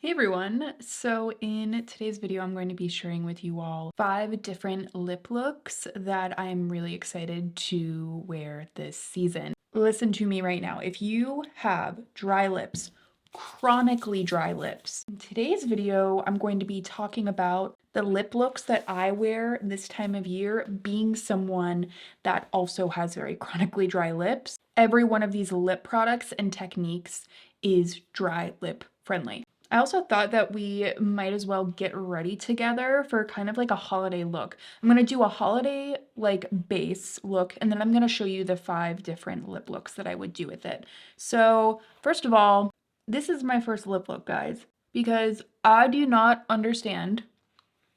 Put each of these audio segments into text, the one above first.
Hey everyone! So in today's video, I'm going to be sharing with you all 5 different lip looks that I'm really excited to wear this season. Listen to me right now. If you have dry lips, chronically dry lips, in today's video, I'm going to be talking about the lip looks that I wear this time of year, being someone that also has very chronically dry lips. Every one of these lip products and techniques is dry lip friendly. I also thought that we might as well get ready together for kind of like a holiday look. I'm gonna do a holiday like base look, and then I'm gonna show you the 5 different lip looks that I would do with it. So first of all, this is my first lip look, guys, because I do not understand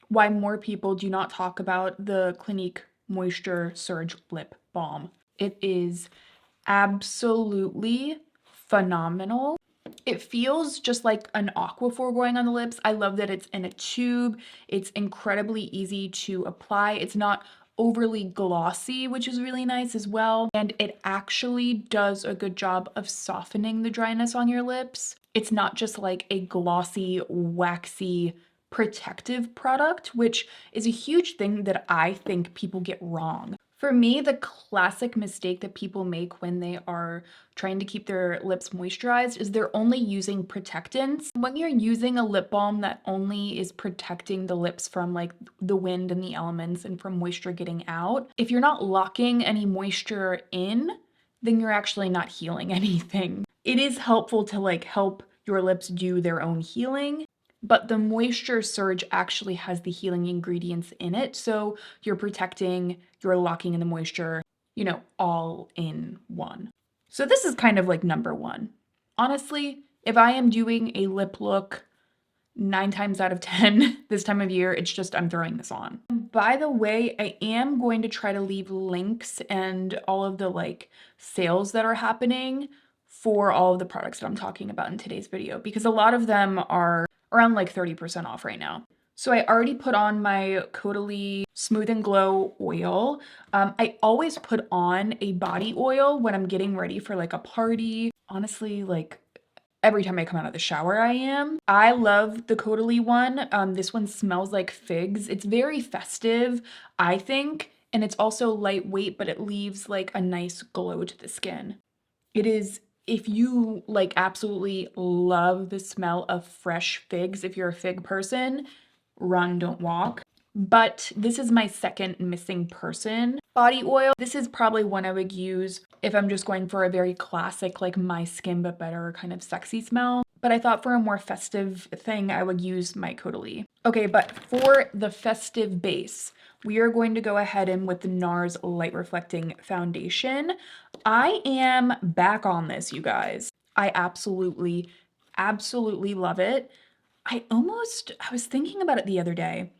why more people do not talk about the Clinique Moisture Surge Lip Balm. It is absolutely phenomenal. It feels just like an Aquaphor going on the lips. I love that it's in a tube. It's incredibly easy to apply. It's not overly glossy, which is really nice as well. And it actually does a good job of softening the dryness on your lips. It's not just like a glossy, waxy, protective product, which is a huge thing that I think people get wrong. For me, the classic mistake that people make when they are trying to keep their lips moisturized is they're only using protectants. When you're using a lip balm that only is protecting the lips from like the wind and the elements and from moisture getting out, if you're not locking any moisture in, then you're actually not healing anything. It is helpful to like help your lips do their own healing, but the Moisture Surge actually has the healing ingredients in it. So you're protecting, you're locking in the moisture, all in one. So this is kind of like number 1. Honestly, if I am doing a lip look 9 times out of 10 this time of year, it's just I'm throwing this on. By the way, I am going to try to leave links and all of the like sales that are happening for all of the products that I'm talking about in today's video, because a lot of them are around like 30% off right now. So I already put on my Kbeauty Smooth and Glow oil. I always put on a body oil when I'm getting ready for like a party. Honestly, like every time I come out of the shower, I am. I love the Kbeauty one. This one smells like figs. It's very festive, I think, and it's also lightweight, but it leaves like a nice glow to the skin. It is, if you like absolutely love the smell of fresh figs, if you're a fig person, run, don't walk. But this is my second missing person body oil. This is probably one I would use if I'm just going for a very classic, like my skin but better kind of sexy smell. But I thought for a more festive thing, I would use my Kbeauty. Okay, but for the festive base, we are going to go ahead and with the NARS Light Reflecting Foundation. I am back on this, you guys. I absolutely love it. I was thinking about it the other day.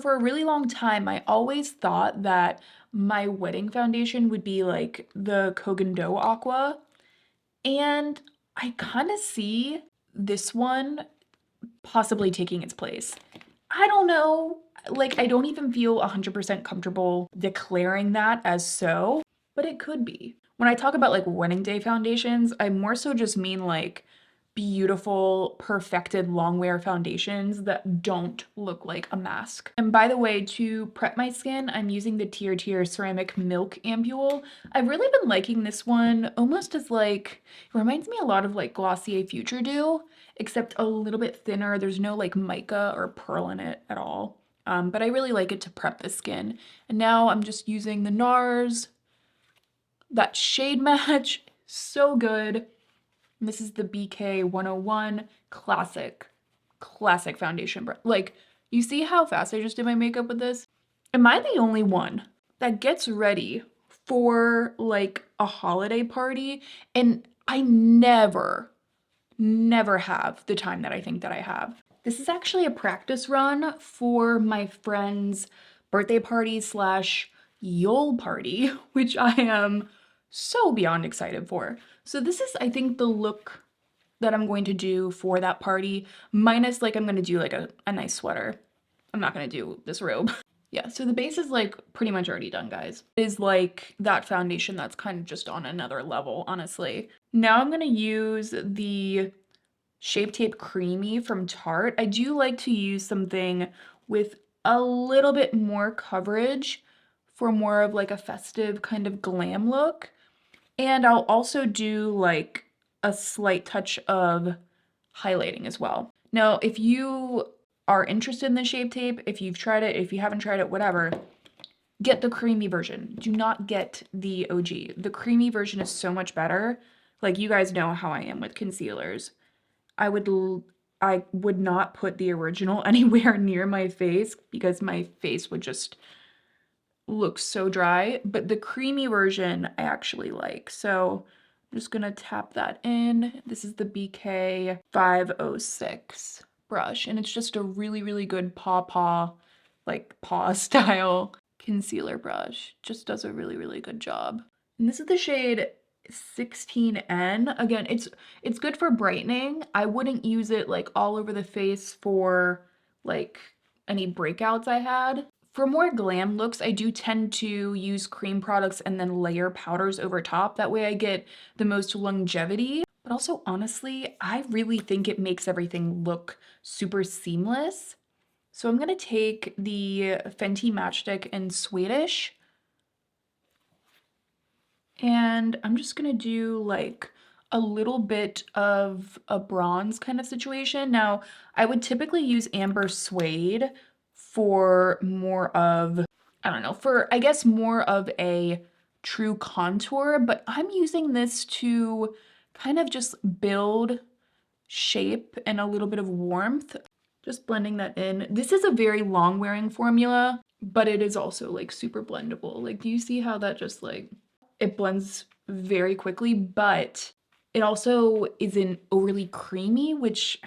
For a really long time, I always thought that my wedding foundation would be like the Kogan Do Aqua, and I kind of see this one possibly taking its place. I don't know, like I don't even feel 100% comfortable declaring that as so, but it could be. When I talk about like wedding day foundations, I more so just mean like beautiful, perfected long wear foundations that don't look like a mask. And by the way, to prep my skin, I'm using the Tier Ceramic Milk Ampule. I've really been liking this one almost as like, it reminds me a lot of like Glossier Future Dew, except a little bit thinner. There's no like mica or pearl in it at all. But I really like it to prep the skin. And now I'm just using the NARS. That shade match, so good. And this is the BK 101 classic foundation. Like, you see how fast I just did my makeup with this? Am I the only one that gets ready for like a holiday party and I never have the time that I think that I have? This is actually a practice run for my friend's birthday party slash Yule party, which I am so beyond excited for. So this is, I think, the look that I'm going to do for that party, minus like I'm going to do like a nice sweater. I'm not going to do this robe. Yeah, so the base is like pretty much already done, guys. It is like that foundation that's kind of just on another level, honestly. Now I'm going to use the Shape Tape Creamy from Tarte. I do like to use something with a little bit more coverage for more of like a festive kind of glam look. And I'll also do like a slight touch of highlighting as well. Now, if you are interested in the Shape Tape, if you've tried it, if you haven't tried it, whatever, get the creamy version. Do not get the OG. The creamy version is so much better. Like, you guys know how I am with concealers. I would not put the original anywhere near my face because my face would just look so dry, but the creamy version I actually like. So I'm just gonna tap that in. This is the BK 506 brush, and it's just a really, really good like paw style concealer brush. Just does a really, really good job. And this is the shade 16N. Again, it's good for brightening. I wouldn't use it like all over the face for like any breakouts I had. For more glam looks, I do tend to use cream products and then layer powders over top. That way I get the most longevity. But also, honestly, I really think it makes everything look super seamless. So I'm going to take the Fenty Matchstick in Swedish, and I'm just going to do like a little bit of a bronze kind of situation. Now, I would typically use Amber Suede for more of, I don't know, for I guess more of a true contour, but I'm using this to kind of just build shape and a little bit of warmth. Just blending that in. This is a very long wearing formula, but it is also like super blendable. Like, do you see how that just like, it blends very quickly, but it also isn't overly creamy, which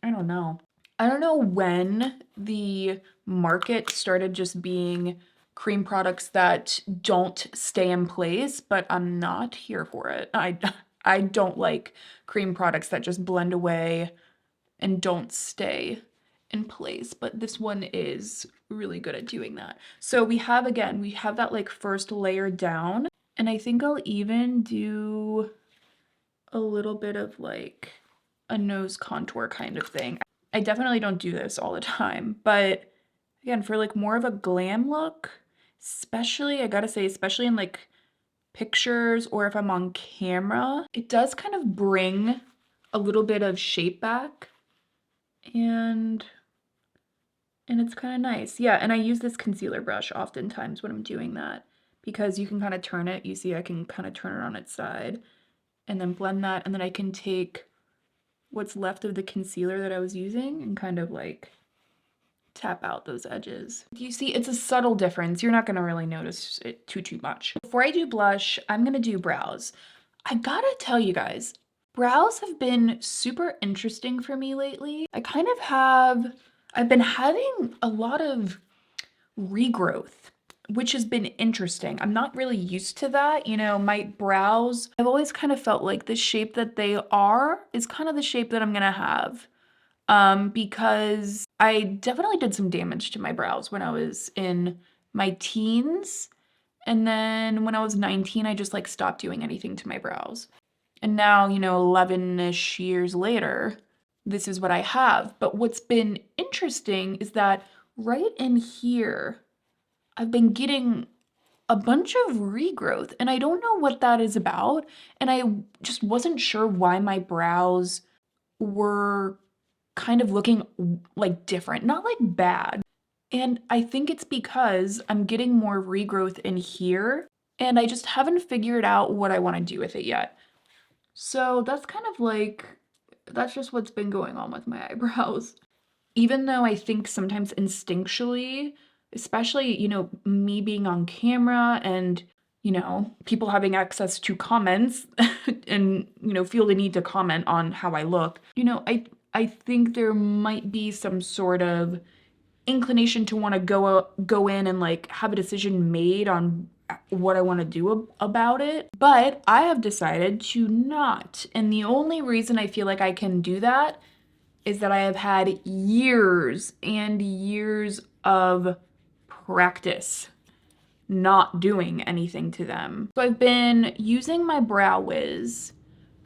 I don't know. I don't know when the market started just being cream products that don't stay in place, but I'm not here for it. I don't like cream products that just blend away and don't stay in place, but this one is really good at doing that. So we have that like first layer down, and I think I'll even do a little bit of like a nose contour kind of thing. I definitely don't do this all the time, but again, for like more of a glam look, especially, I gotta say, especially in like pictures or if I'm on camera, it does kind of bring a little bit of shape back, and it's kind of nice. Yeah, and I use this concealer brush oftentimes when I'm doing that because you can kind of turn it. You see I can kind of turn it on its side and then blend that, and then I can take what's left of the concealer that I was using and kind of like tap out those edges. You see, it's a subtle difference. You're not gonna really notice it too much. Before I do blush, I'm gonna do brows. I gotta tell you guys, brows have been super interesting for me lately. I've been having a lot of regrowth, which has been interesting. I'm not really used to that. You know, my brows, I've always kind of felt like the shape that they are is kind of the shape that I'm gonna have. Because I definitely did some damage to my brows when I was in my teens. And then when I was 19, I just like stopped doing anything to my brows. And now, you know, 11-ish years later, this is what I have. But what's been interesting is that right in here, I've been getting a bunch of regrowth, and I don't know what that is about. And I just wasn't sure why my brows were kind of looking like different, not like bad. And I think it's because I'm getting more regrowth in here, and I just haven't figured out what I want to do with it yet. So that's kind of like, that's just what's been going on with my eyebrows. Even though I think sometimes instinctually, especially, you know, me being on camera and, you know, people having access to comments and, you know, feel the need to comment on how I look, you know, I think there might be some sort of inclination to want to go in and like have a decision made on what I want to do about it. But I have decided to not. And the only reason I feel like I can do that is that I have had years and years of practice not doing anything to them. So I've been using my Brow Wiz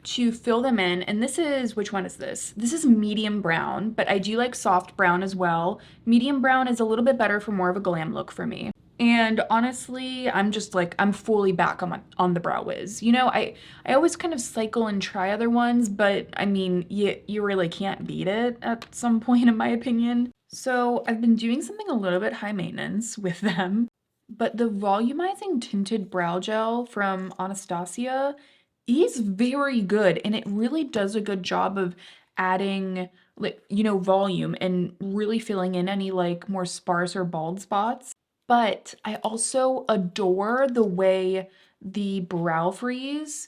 to fill them in. And this is, which one is this? This is medium brown, but I do like soft brown as well. Medium brown is a little bit better for more of a glam look for me. And honestly, I'm just like, I'm fully back on the Brow Wiz. You know, I always kind of cycle and try other ones, but I mean, you really can't beat it at some point in my opinion. So I've been doing something a little bit high maintenance with them, but the volumizing tinted brow gel from Anastasia is very good, and it really does a good job of adding, like, you know, volume and really filling in any like more sparse or bald spots. But I also adore the way the brow freeze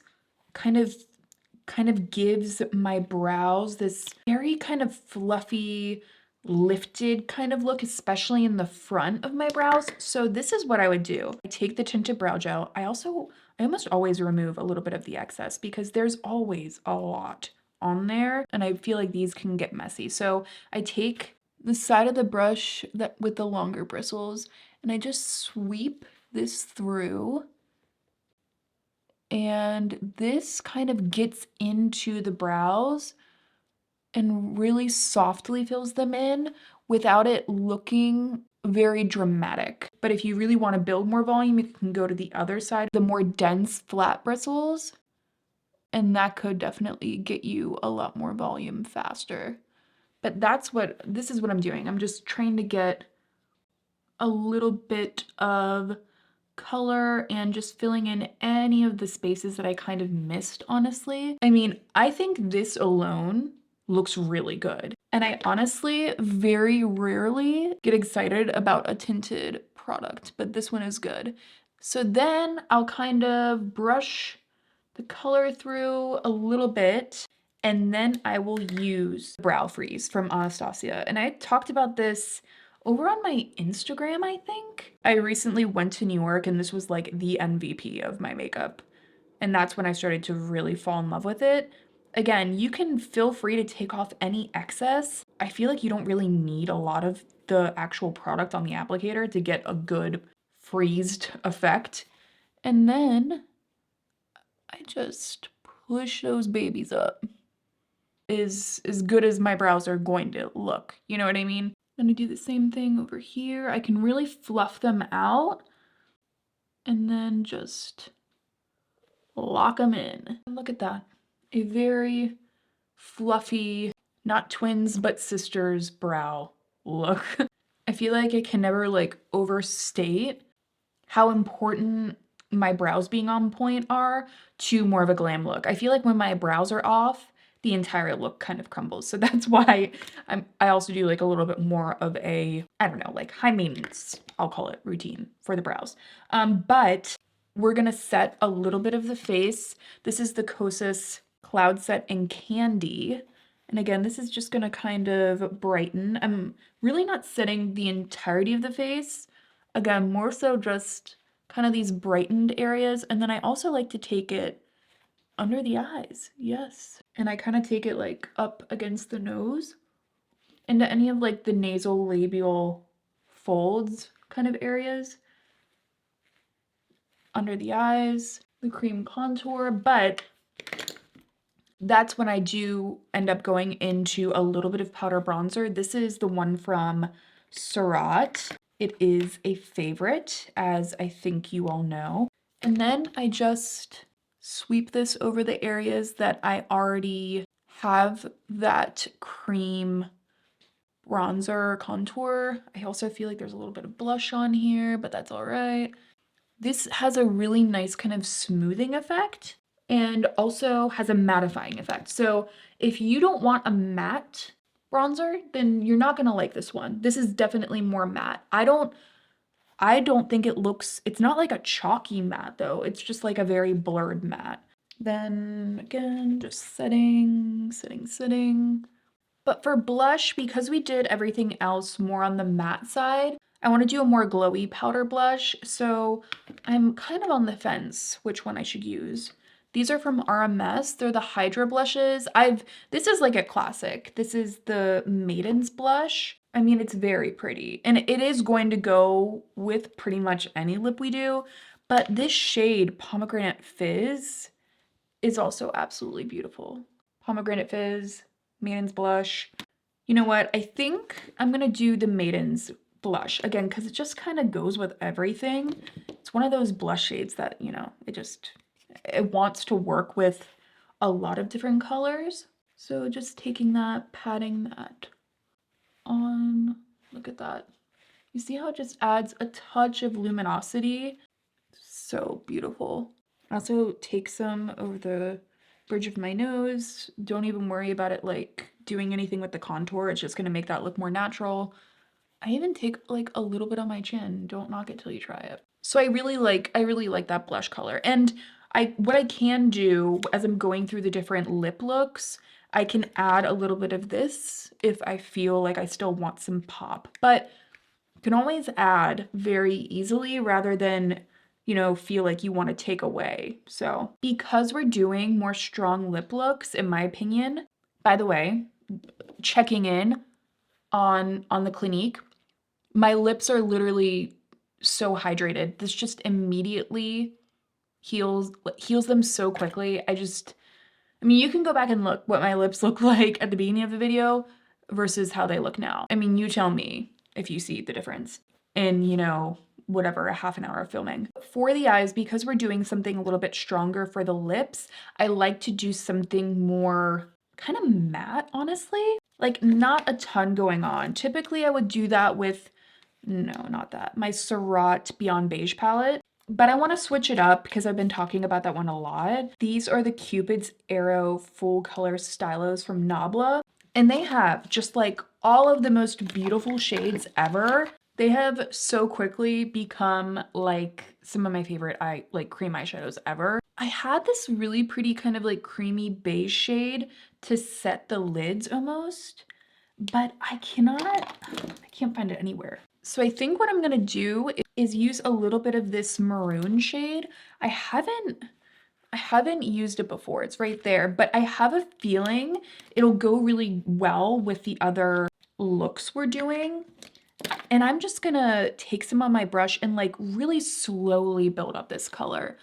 kind of gives my brows this very kind of fluffy, lifted kind of look, especially in the front of my brows. So this is what I would do. I take the tinted brow gel. I almost always remove a little bit of the excess because there's always a lot on there, and I feel like these can get messy. So I take the side of the brush that with the longer bristles, and I just sweep this through. And this kind of gets into the brows and really softly fills them in without it looking very dramatic. But if you really want to build more volume, you can go to the other side, the more dense flat bristles, and that could definitely get you a lot more volume faster. But this is what I'm doing. I'm just trying to get a little bit of color and just filling in any of the spaces that I kind of missed, honestly. I mean, I think this alone looks really good. And I honestly very rarely get excited about a tinted product, but this one is good. So then I'll kind of brush the color through a little bit, and then I will use Brow Freeze from Anastasia. And I talked about this over on my Instagram, I think. I recently went to New York, and this was like the MVP of my makeup. And that's when I started to really fall in love with it. Again, you can feel free to take off any excess. I feel like you don't really need a lot of the actual product on the applicator to get a good freezed effect. And then I just push those babies up. Is as good as my brows are going to look. You know what I mean? I'm gonna do the same thing over here. I can really fluff them out and then just lock them in. Look at that. A very fluffy, not twins but sisters brow look. I feel like I can never like overstate how important my brows being on point are to more of a glam look. I feel like when my brows are off, the entire look kind of crumbles. So that's why I also do like a little bit more of a, I don't know, like high maintenance, I'll call it, routine for the brows. But we're gonna set a little bit of the face. This is the Kosas Cloud Set in Candy. And again, this is just gonna kind of brighten. I'm really not setting the entirety of the face. Again, more so just kind of these brightened areas. And then I also like to take it under the eyes, yes. And I kind of take it like up against the nose into any of like the nasal labial folds kind of areas. Under the eyes, the cream contour, but that's when I do end up going into a little bit of powder bronzer. This is the one from Surat. It is a favorite, as I think you all know. And then I just sweep this over the areas that I already have that cream bronzer contour. I also feel like there's a little bit of blush on here, but that's all right. This has a really nice kind of smoothing effect and also has a mattifying effect. So if you don't want a matte bronzer, then you're not gonna like this one. This is definitely more matte. I don't think it looks, it's not like a chalky matte though. It's just like a very blurred matte. Then again, just setting. But for blush, because we did everything else more on the matte side, I want to do a more glowy powder blush. So I'm kind of on the fence which one I should use. These are from RMS. They're the Hydra blushes. This is like a classic. This is the Maiden's blush. I mean, it's very pretty. And it is going to go with pretty much any lip we do. But this shade, Pomegranate Fizz, is also absolutely beautiful. Pomegranate Fizz, Maiden's Blush. You know what? I think I'm gonna do the Maiden's blush again because it just kind of goes with everything. It's one of those blush shades that, you know, it wants to work with a lot of different colors. So just taking that, patting that on. Look at that. You see how it just adds a touch of luminosity? So beautiful. I also take some over the bridge of my nose. Don't even worry about it like doing anything with the contour. It's just gonna make that look more natural. I even take like a little bit on my chin. Don't knock it till you try it. So I really like that blush color. And what I can do as I'm going through the different lip looks, I can add a little bit of this if I feel like I still want some pop. But you can always add very easily rather than, you know, feel like you want to take away. So because we're doing more strong lip looks, in my opinion, by the way, checking in on the Clinique, my lips are literally so hydrated. This just immediately heals them so quickly. I mean, you can go back and look what my lips look like at the beginning of the video versus how they look now. I mean, you tell me if you see the difference in, you know, whatever, a half an hour of filming. For the eyes, because we're doing something a little bit stronger for the lips, I like to do something more kind of matte, honestly. Like not a ton going on. Typically I would do that with, no, not that, my Surratt Beyond Beige palette. But I want to switch it up because I've been talking about that one a lot. These are the Cupid's Arrow Full Color Stylos from Nabla. And they have just like all of the most beautiful shades ever. They have so quickly become like some of my favorite cream eyeshadows ever. I had this really pretty kind of like creamy beige shade to set the lids almost, but I can't find it anywhere. So I think what I'm gonna do is use a little bit of this maroon shade. I haven't used it before, it's right there, but I have a feeling it'll go really well with the other looks we're doing. And I'm just gonna take some on my brush and like really slowly build up this color.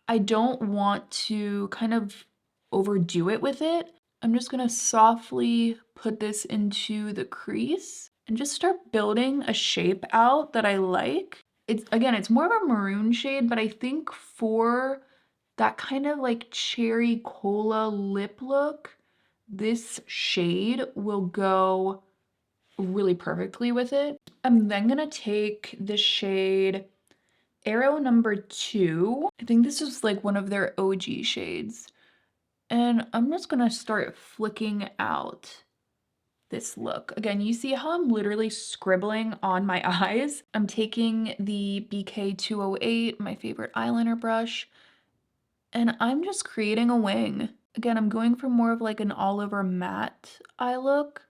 I don't want to kind of overdo it with it. I'm just gonna softly put this into the crease and just start building a shape out that I like. It's more of a maroon shade, but I think for that kind of like cherry cola lip look, this shade will go really perfectly with it. I'm then gonna take the shade Arrow number 2. I think this is like one of their OG shades. And I'm just gonna start flicking out this look. Again, you see how I'm literally scribbling on my eyes? I'm taking the BK208, my favorite eyeliner brush, and I'm just creating a wing. Again, I'm going for more of like an all over matte eye look.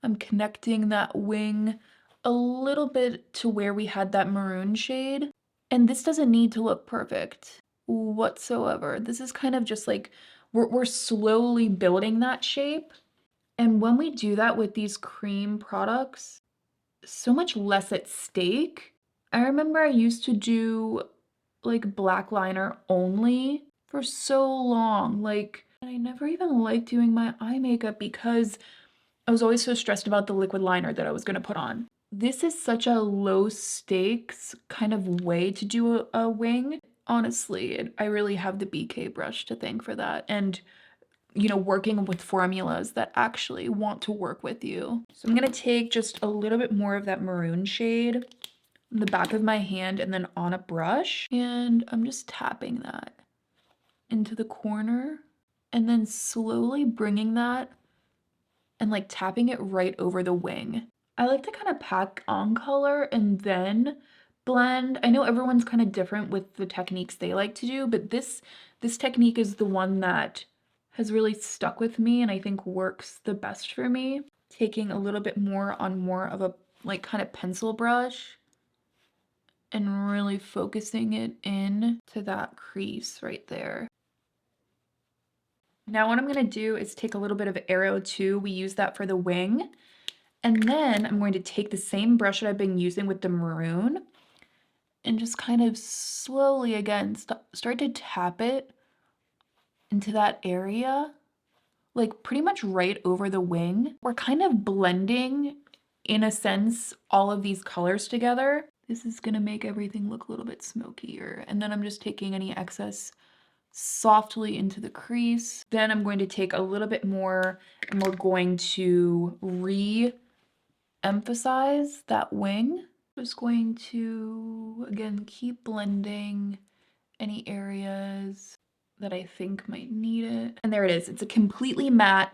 I'm connecting that wing a little bit to where we had that maroon shade. And this doesn't need to look perfect whatsoever. This is kind of just like, we're slowly building that shape. And when we do that with these cream products, so much less at stake. I remember I used to do like black liner only for so long. Like, and I never even liked doing my eye makeup because I was always so stressed about the liquid liner that I was gonna put on. This is such a low stakes kind of way to do a wing. Honestly, I really have the BK brush to thank for that. And, you know, working with formulas that actually want to work with you. So I'm gonna take just a little bit more of that maroon shade in the back of my hand and then on a brush. And I'm just tapping that into the corner and then slowly bringing that and like tapping it right over the wing. I like to kind of pack on color and then blend. I know everyone's kind of different with the techniques they like to do, but this technique is the one that has really stuck with me and I think works the best for me. Taking a little bit more on more of a like kind of pencil brush and really focusing it in to that crease right there. Now what I'm gonna do is take a little bit of Arrow 2. We use that for the wing. And then I'm going to take the same brush that I've been using with the maroon and just kind of slowly again start to tap it into that area, like pretty much right over the wing. We're kind of blending, in a sense, all of these colors together. This is gonna make everything look a little bit smokier. And then I'm just taking any excess softly into the crease. Then I'm going to take a little bit more and we're going to re-emphasize that wing. Just going to, again, keep blending any areas that I think might need it. And there it is. It's a completely matte,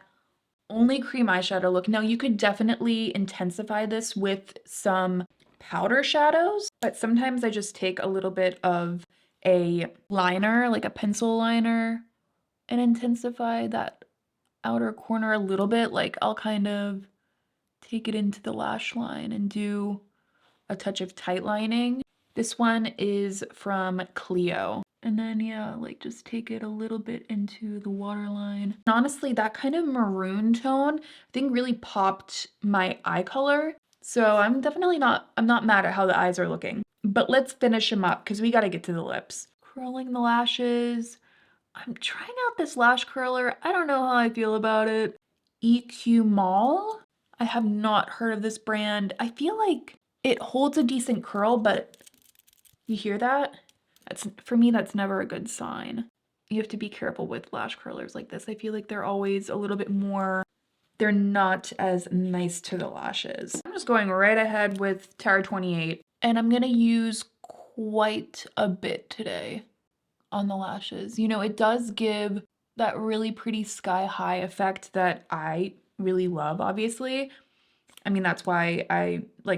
only cream eyeshadow look. Now you could definitely intensify this with some powder shadows, but sometimes I just take a little bit of a liner, like a pencil liner, and intensify that outer corner a little bit. Like I'll kind of take it into the lash line and do a touch of tight lining. This one is from Clio. And then, yeah, like just take it a little bit into the waterline. Honestly, that kind of maroon tone, I think really popped my eye color. So I'm not mad at how the eyes are looking. But let's finish them up because we got to get to the lips. Curling the lashes. I'm trying out this lash curler. I don't know how I feel about it. EQ Mall. I have not heard of this brand. I feel like it holds a decent curl, but you hear that? For me, that's never a good sign. You have to be careful with lash curlers like this. I feel like they're always a little bit more, they're not as nice to the lashes. I'm just going right ahead with Tower 28, and I'm gonna use quite a bit today on the lashes. You know, it does give that really pretty sky high effect that I really love, obviously. I mean, that's why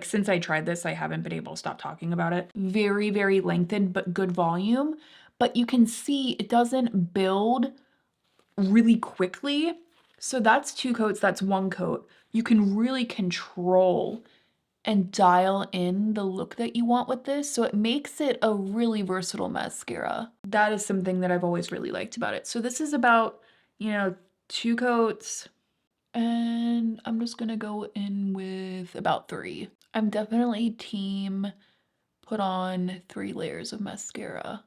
since I tried this, I haven't been able to stop talking about it. Very, very lengthened, but good volume. But you can see it doesn't build really quickly. So that's 2 coats, that's 1 coat. You can really control and dial in the look that you want with this. So it makes it a really versatile mascara. That is something that I've always really liked about it. So this is about, 2 coats. And I'm just gonna go in with about 3. I'm definitely team put on 3 layers of mascara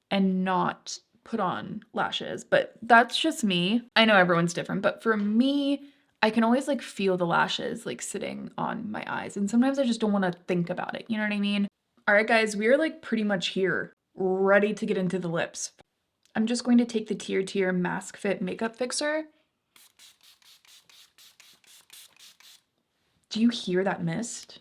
and not put on lashes, but that's just me. I know everyone's different, but for me, I can always like feel the lashes like sitting on my eyes, and sometimes I just don't want to think about it, you know what I mean? All right, guys, we are like pretty much here, ready to get into the lips. I'm just going to take the Tier Mask Fit Makeup Fixer. Do you hear that mist?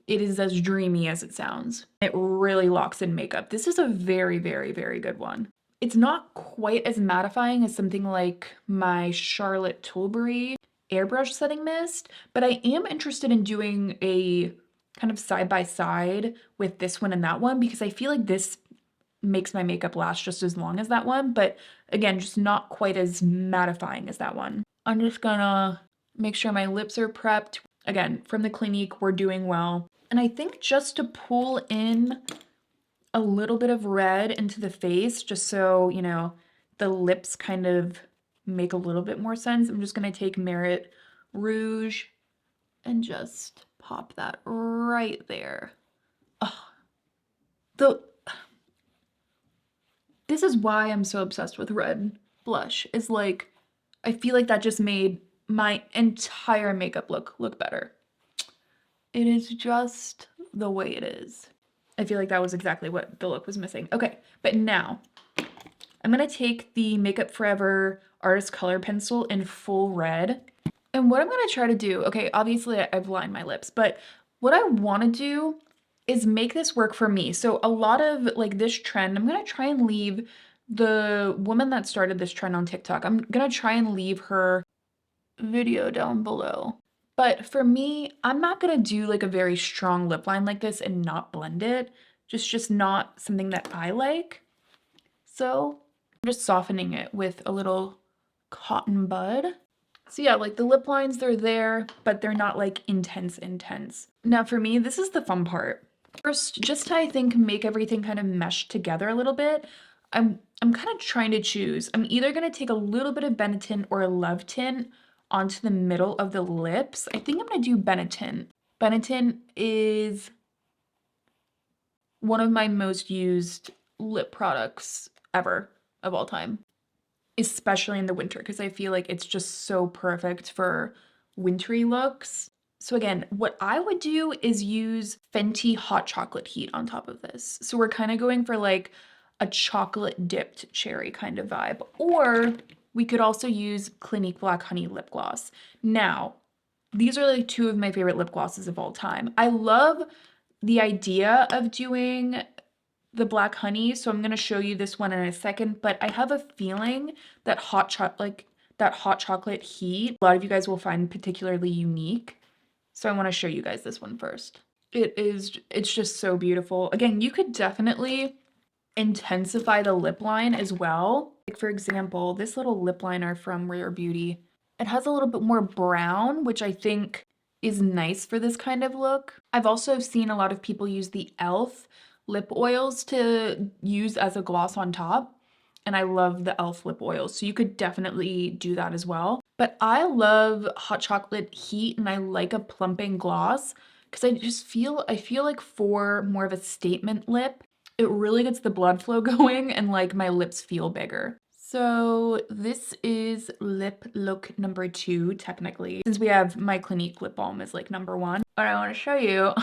It is as dreamy as it sounds. It really locks in makeup. This is a very, very, very good one. It's not quite as mattifying as something like my Charlotte Tilbury airbrush setting mist, but I am interested in doing a kind of side-by-side with this one and that one because I feel like this makes my makeup last just as long as that one, but again, just not quite as mattifying as that one. I'm just gonna make sure my lips are prepped. Again, from the Clinique, we're doing well. And I think just to pull in a little bit of red into the face, just so, the lips kind of make a little bit more sense, I'm just gonna take Merit Rouge and just pop that right there. Oh, this is why I'm so obsessed with red blush, is like, I feel like that just made my entire makeup look better. It is just the way it is. I feel like that was exactly what the look was missing. Okay, but now I'm gonna take the Makeup Forever Artist Color Pencil in full red. And what I'm gonna try to do, okay, obviously I've lined my lips, but what I wanna do is make this work for me. So a lot of like this trend, I'm gonna try and leave the woman that started this trend on TikTok, I'm gonna try and leave her video down below. But for me, I'm not gonna do like a very strong lip line like this and not blend it. Just not something that I like. So I'm just softening it with a little cotton bud. So yeah, like the lip lines, they're there, but they're not like intense. Now for me, this is the fun part. First, just to I think make everything kind of mesh together a little bit, I'm kind of trying to choose. I'm either gonna take a little bit of Benetint or a Love Tint onto the middle of the lips. I think I'm gonna do Benetint. Benetint is one of my most used lip products ever of all time, especially in the winter because I feel like it's just so perfect for wintry looks. So again, what I would do is use Fenty Hot Chocolate Heat on top of this. So we're kind of going for like a chocolate dipped cherry kind of vibe. Or we could also use Clinique Black Honey Lip Gloss. Now, these are like two of my favorite lip glosses of all time. I love the idea of doing the Black Honey, so I'm gonna show you this one in a second, but I have a feeling that hot chocolate heat, a lot of you guys will find particularly unique. So I want to show you guys this one first. It's just so beautiful. Again, you could definitely intensify the lip line as well. Like for example, this little lip liner from Rare Beauty, it has a little bit more brown, which I think is nice for this kind of look. I've also seen a lot of people use the e.l.f. lip oils to use as a gloss on top. And I love the e.l.f. lip oils, so you could definitely do that as well. But I love hot chocolate heat and I like a plumping gloss because I feel like for more of a statement lip, it really gets the blood flow going and like my lips feel bigger. So this is lip look number 2, technically, since we have my Clinique lip balm as like number 1. But I want to show you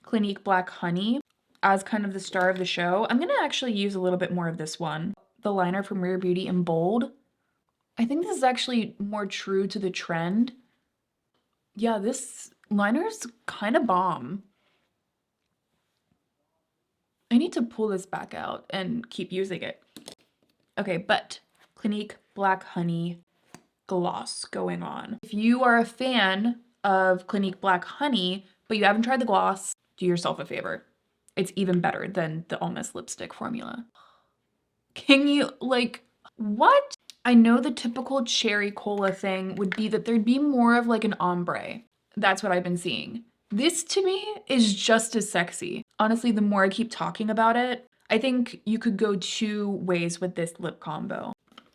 Clinique Black Honey as kind of the star of the show. I'm gonna actually use a little bit more of this one, the liner from Rare Beauty in bold. I think this is actually more true to the trend. Yeah, this liner's kind of bomb. I need to pull this back out and keep using it. Okay, but Clinique Black Honey gloss going on. If you are a fan of Clinique Black Honey, but you haven't tried the gloss, do yourself a favor. It's even better than the Almost Lipstick formula. Can you, like, what? I know the typical cherry cola thing would be that there'd be more of like an ombre. That's what I've been seeing. This to me is just as sexy. Honestly, the more I keep talking about it, I think you could go 2 ways with this lip combo.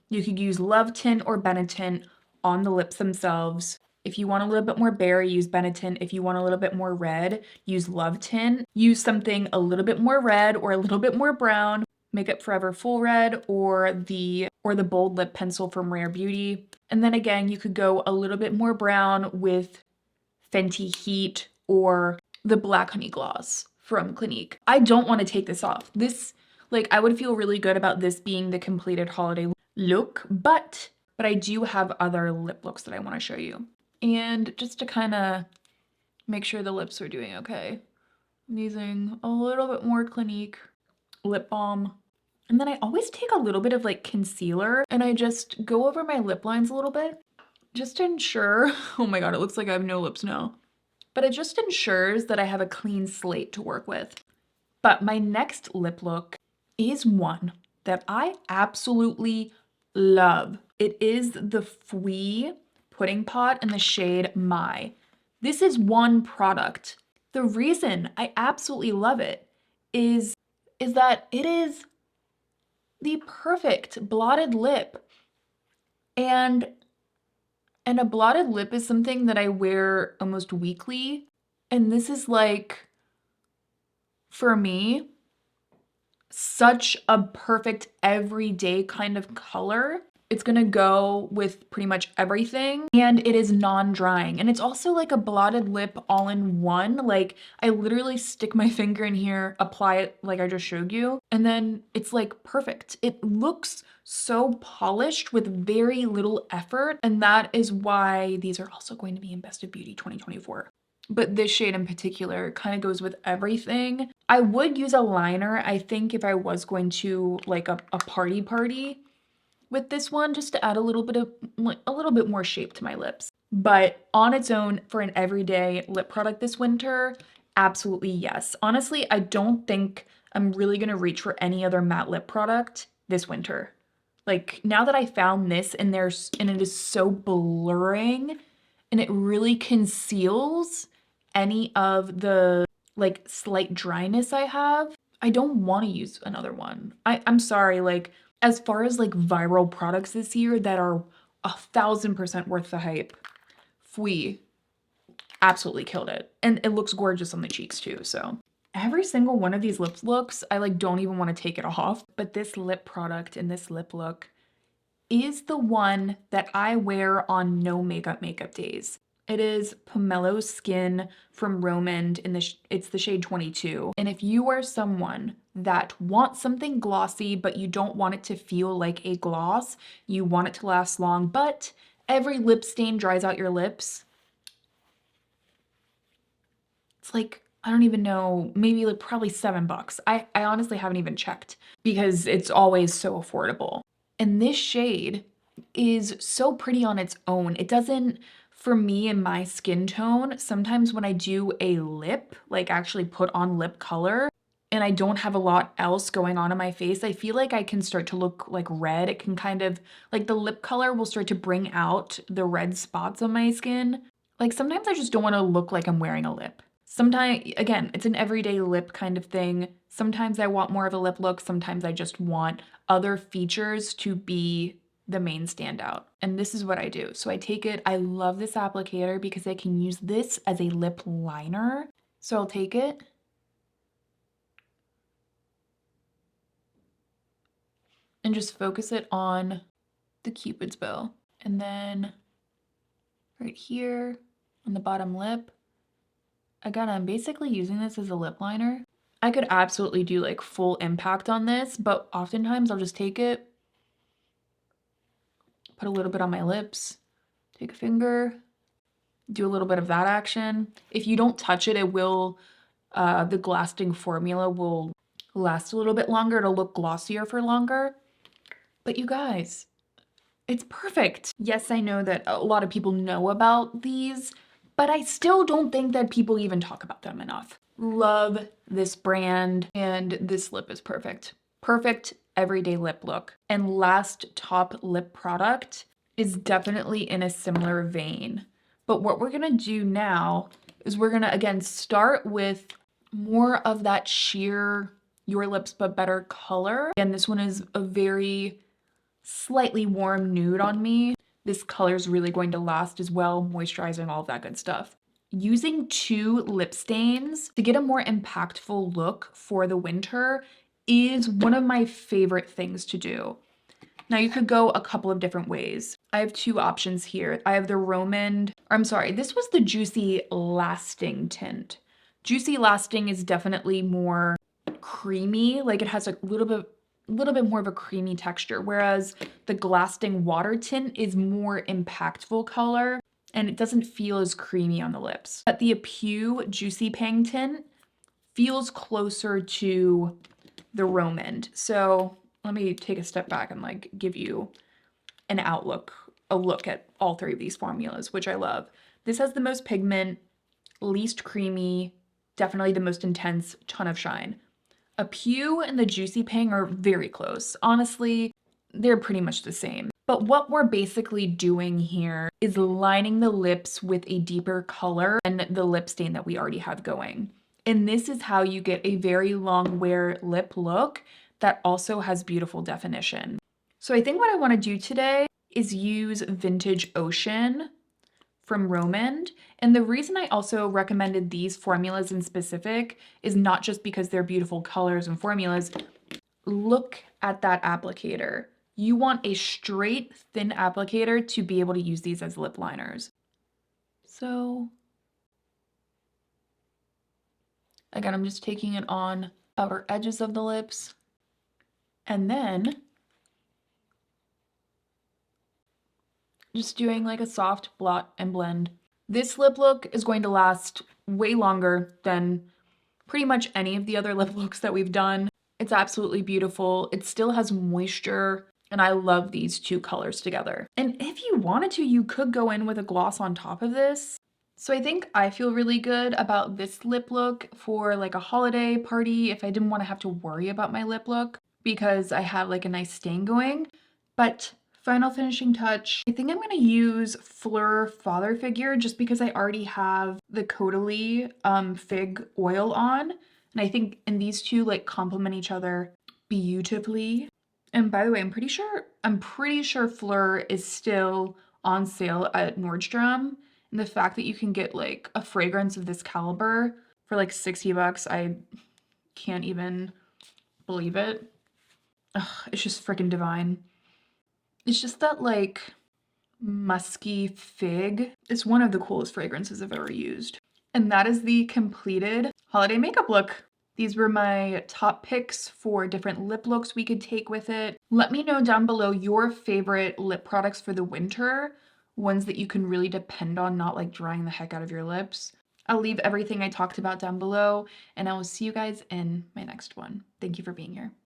You could use Love Tint or Benetint on the lips themselves. If you want a little bit more berry, use Benetint. If you want a little bit more red, use Love Tint. Use something a little bit more red or a little bit more brown. Makeup Forever Full Red or the Bold Lip Pencil from Rare Beauty. And then again, you could go a little bit more brown with Fenty Heat or the Black Honey Gloss from Clinique. I don't want to take this off. This, like, I would feel really good about this being the completed holiday look, but I do have other lip looks that I want to show you. And just to kind of make sure the lips are doing okay, I'm using a little bit more Clinique lip balm. And then I always take a little bit of like concealer and I just go over my lip lines a little bit just to ensure, oh my god, it looks like I have no lips now. But it just ensures that I have a clean slate to work with. But my next lip look is one that I absolutely love. It is the Fui Pudding Pot in the shade My. This is one product. The reason I absolutely love it is that it is the perfect blotted lip. And a blotted lip is something that I wear almost weekly. And this is like, for me, such a perfect everyday kind of color. It's gonna go with pretty much everything and it is non-drying. And it's also like a blotted lip all in one. Like I literally stick my finger in here, apply it like I just showed you, and then it's like perfect. It looks so polished with very little effort. And that is why these are also going to be in Best of Beauty 2024. But this shade in particular kind of goes with everything. I would use a liner, I think, if I was going to like a party with this one, just to add a little bit more shape to my lips. But on its own, for an everyday lip product this winter, absolutely yes. Honestly, I don't think I'm really gonna reach for any other matte lip product this winter. Like now that I found this and it is so blurring and it really conceals any of the like slight dryness I have, I don't want to use another one. I'm sorry, like as far as like viral products this year that are 1000% worth the hype, Fui absolutely killed it. And it looks gorgeous on the cheeks too, so. Every single one of these lip looks, I like don't even want to take it off. But this lip product and this lip look is the one that I wear on no makeup days. It is Pomelo Skin from Romand in it's the shade 22. And if you are someone that wants something glossy, but you don't want it to feel like a gloss, you want it to last long, but every lip stain dries out your lips, it's like, I don't even know, maybe like probably $7. I honestly haven't even checked because it's always so affordable. And this shade is so pretty on its own. It doesn't, for me and my skin tone, sometimes when I do a lip, like actually put on lip color, and I don't have a lot else going on my face, I feel like I can start to look like red. It can kind of, like the lip color will start to bring out the red spots on my skin. Like sometimes I just don't want to look like I'm wearing a lip. Sometimes, again, it's an everyday lip kind of thing. Sometimes I want more of a lip look. Sometimes I just want other features to be the main standout. And this is what I do. So I take it, I love this applicator because I can use this as a lip liner. So I'll take it. And just focus it on the Cupid's bow. And then right here on the bottom lip. Again, I'm basically using this as a lip liner. I could absolutely do like full impact on this, but oftentimes I'll just take it, put a little bit on my lips, take a finger, do a little bit of that action. If you don't touch it, it will, the lasting formula will last a little bit longer. It'll look glossier for longer. But you guys, it's perfect. Yes, I know that a lot of people know about these, but I still don't think that people even talk about them enough. Love this brand, and this lip is perfect. Perfect everyday lip look. And last top lip product is definitely in a similar vein. But what we're gonna do now is we're gonna, again, start with more of that sheer Your Lips But Better color. Again, this one is a very slightly warm nude on me. This color is really going to last as well, moisturizing, all of that good stuff. Using 2 lip stains to get a more impactful look for the winter is one of my favorite things to do. Now you could go a couple of different ways. I have 2 options here. I have the Romand, or I'm sorry, this was the Juicy Lasting tint. Juicy Lasting is definitely more creamy, like it has a little bit more of a creamy texture, whereas the Lasting Water tint is more impactful color and it doesn't feel as creamy on the lips. But the Kbeauty Juicy Pang tint feels closer to the Romand. So let me take a step back and like give you an a look at all 3 of these formulas, which I love. This has the most pigment, least creamy, definitely the most intense, ton of shine. A Kbeauty and the Juicy Pang are very close. Honestly, they're pretty much the same. But what we're basically doing here is lining the lips with a deeper color than the lip stain that we already have going. And this is how you get a very long wear lip look that also has beautiful definition. So I think what I want to do today is use Vintage Ocean from Romand. And the reason I also recommended these formulas in specific is not just because they're beautiful colors and formulas. Look at that applicator. You want a straight, thin applicator to be able to use these as lip liners. So again, I'm just taking it on outer edges of the lips. And then just doing like a soft blot and blend. This lip look is going to last way longer than pretty much any of the other lip looks that we've done. It's absolutely beautiful. It still has moisture, and I love these 2 colors together. And if you wanted to, you could go in with a gloss on top of this. So I think I feel really good about this lip look for like a holiday party if I didn't want to have to worry about my lip look because I have like a nice stain going. But final finishing touch, I think I'm going to use Fleur Father Figure just because I already have the Kbeauty Fig oil on. And I think and these 2 like complement each other beautifully. And by the way, I'm pretty sure Fleur is still on sale at Nordstrom. And the fact that you can get like a fragrance of this caliber for like 60 bucks. I can't even believe it. Ugh, it's just freaking divine. It's just that like musky fig. It's one of the coolest fragrances I've ever used. And that is the completed holiday makeup look. These were my top picks for different lip looks we could take with it. Let me know down below your favorite lip products for the winter, ones that you can really depend on not like drying the heck out of your lips. I'll leave everything I talked about down below, and I will see you guys in my next one. Thank you for being here.